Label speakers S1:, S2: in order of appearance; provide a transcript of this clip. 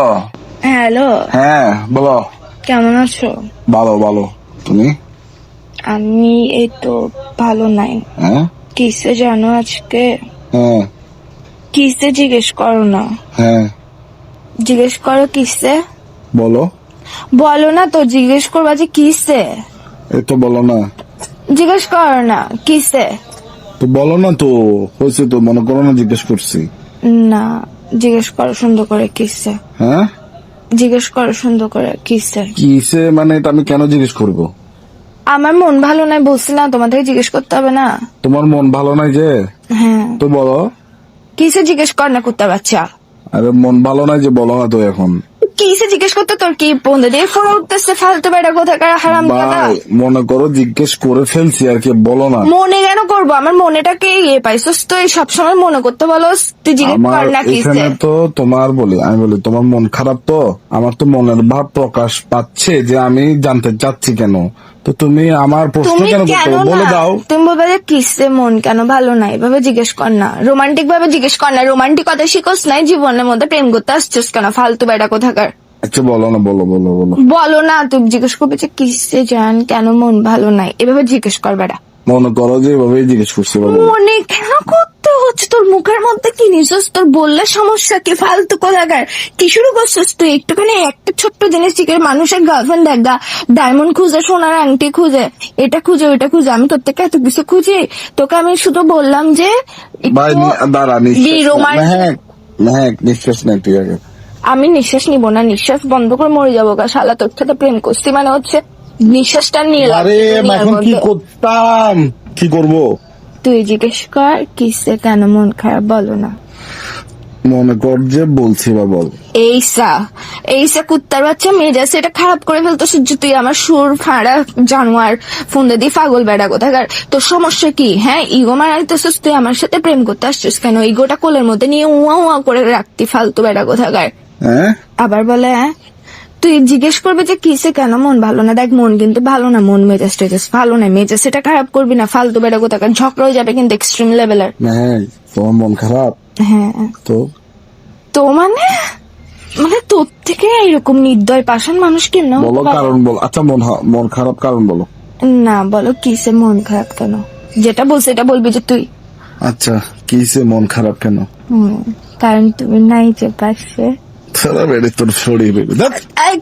S1: ও
S2: hello,
S1: হ্যাঁ বলো।
S2: কেমন আছো?
S1: ভালো ভালো, তুমি?
S2: আমি এই তো ভালো নাই।
S1: হ্যাঁ
S2: কিসে জানো আজকে?
S1: হ্যাঁ
S2: কিসে জিজ্ঞেস করো না,
S1: হ্যাঁ
S2: জিজ্ঞেস করো কিসে।
S1: বলো।
S2: বলো না তো, জিজ্ঞেস করবা যে কিসে।
S1: এই তো বলো না,
S2: জিজ্ঞেস করো না কিসে।
S1: তো বলো না তো, হয়েছে তো, মনে করো না জিজ্ঞেস করছি।
S2: না, জিজ্ঞেস করো সুন্দর করে কিসে।
S1: হ্যাঁ
S2: জিজ্ঞেস করো সুন্দর করে কিসে।
S1: কিসে মানে এটা আমি কেন জিজ্ঞেস করব?
S2: আমার মন ভালো নাই বলছি না, তোমাদের জিজ্ঞেস করতে হবে না।
S1: তোমার মন ভালো নাই যে?
S2: হ্যাঁ,
S1: তো বলো।
S2: কিসে জিজ্ঞেস কর না কুত্তা বাচ্চা।
S1: আরে মন ভালো নাই যে, বলো না তো এখন।
S2: কিসে জিজ্ঞেস করতে তোর কি বন্ধু দিয়ে ফোন উঠতেছে ফালতু বেটা কোথাকার হারাম দাদা।
S1: ভাই মনে করো জিজ্ঞেস করে ফেলছি আর কি, বলো না।
S2: মনে কেন করবো, আমার মনেটাকে ইয়ে পাইছস তো, এই সবসময় মনে করতে বলো। তুই জিজ্ঞেস
S1: আমার
S2: কর না কিসে।
S1: এখানে তো তোমার আমি বলি তোমার মন খারাপ, তো আমার তো মনের ভাব প্রকাশ পাচ্ছে যে আমি জানতে চাচ্ছি কেন। তো তুমি আমার প্রশ্ন
S2: তুমি
S1: কেন করতে
S2: কেন
S1: হবে? বলে
S2: না,
S1: দাও।
S2: তুমি বলবে যে কিসে মন কেন ভালো নাই, এভাবে জিজ্ঞেস কর না। রোমান্টিক ভাবে জিজ্ঞেস কর না, রোমান্টিকতা শিখোস নাই, জীবনের মধ্যে প্রেম করতে আসছিস কেন ফালতু বেটা কোথাকার।
S1: আচ্ছা বলো না, বলো বলো বলো।
S2: বলো না, তুমি জিজ্ঞেস করবে যে কিসে জান কেন মন ভালো নাই, এভাবে জিজ্ঞেস কর বেটা।
S1: মনে করো যে এভাবেই জিজ্ঞেস করছি, বলো।
S2: মনে কেন করতে হচ্ছে, তোর মুখের মধ্যে কি নিছস, তোর বললে সমস্যা কি ফালতু কোথাকার। কি শুরু করছিস তুই, একটুখানি একটা ছোট্ট জিনিস ঠিক মানুষের গার্লফ্রেন্ড দেখা, ডায়মন্ড খুঁজে, সোনার আংটি খুঁজে, এটা খুঁজে ওইটা খুঁজে, আমি তোর থেকে এত কিছু খুঁজি। তোকে আমি শুধু বললাম যে
S1: ভাই দাঁড়া, নিঃশ্বাস নেই, ঠিক আছে।
S2: আমি নিঃশ্বাস নিব না, নিঃশ্বাস বন্ধ করে মরে যাবো গা শালা, তোর সাথে প্রেম করছি মানে হচ্ছে নিঃশ্বাসটা নিয়ে
S1: আরে এখন কি করতাম, কি করবো?
S2: তুই জিজ্ঞেস কর কিসে কেন মন খারাপ, বলো না।
S1: মনে কর যে বলছি, বা বল।
S2: এইসা কুত্তার বাচ্চা মেজাজ এটা খারাপ করে ফেলতো সূর্য, তুই আমার সুর ফাঁড়া জানোয়ার ফোন দিয়ে পাগল বেড়া কোথাকার। তোর সমস্যা কি? হ্যাঁ, ইগো মারাইতেছিস তুই, আমার সাথে প্রেম করতে আসছিস কেন? ইগোটা কোলের মধ্যে নিয়ে উয়া উয়া করে রাখতি ফালতু বেড়া কোথাকার।
S1: হ্যাঁ
S2: আবার বলে হ্যাঁ, তুই জিজ্ঞেস করবে যে কিসে কেন মন ভালো না। দেখ মন কিন্তু ভালো না, মন মেজাজ টেজাজ ভালো না, মেজাজ সেটা খারাপ করবি না ফালতু বেড়া কোথাকার, ঝগড়া হয়ে যাবে কিন্তু এক্সট্রিম লেভেলের।
S1: হ্যাঁ, তোমার মন খারাপ
S2: হ্যাঁ
S1: তো?
S2: তো মানে মানে তোর থেকে এরকম নির্দয় পাষাণ মানুষ কেন?
S1: বলো কারণ বলো। আচ্ছা মন খারাপ কারণ বলো।
S2: না, বলো কিসে মন খারাপ কেন, যেটা বলছে এটা বলবি যে তুই।
S1: আচ্ছা কিসে মন খারাপ কেন?
S2: কারণ তুমি নাই যে পাশে।
S1: সারা বেড়ে তোর শরীর বেড়ে।
S2: এই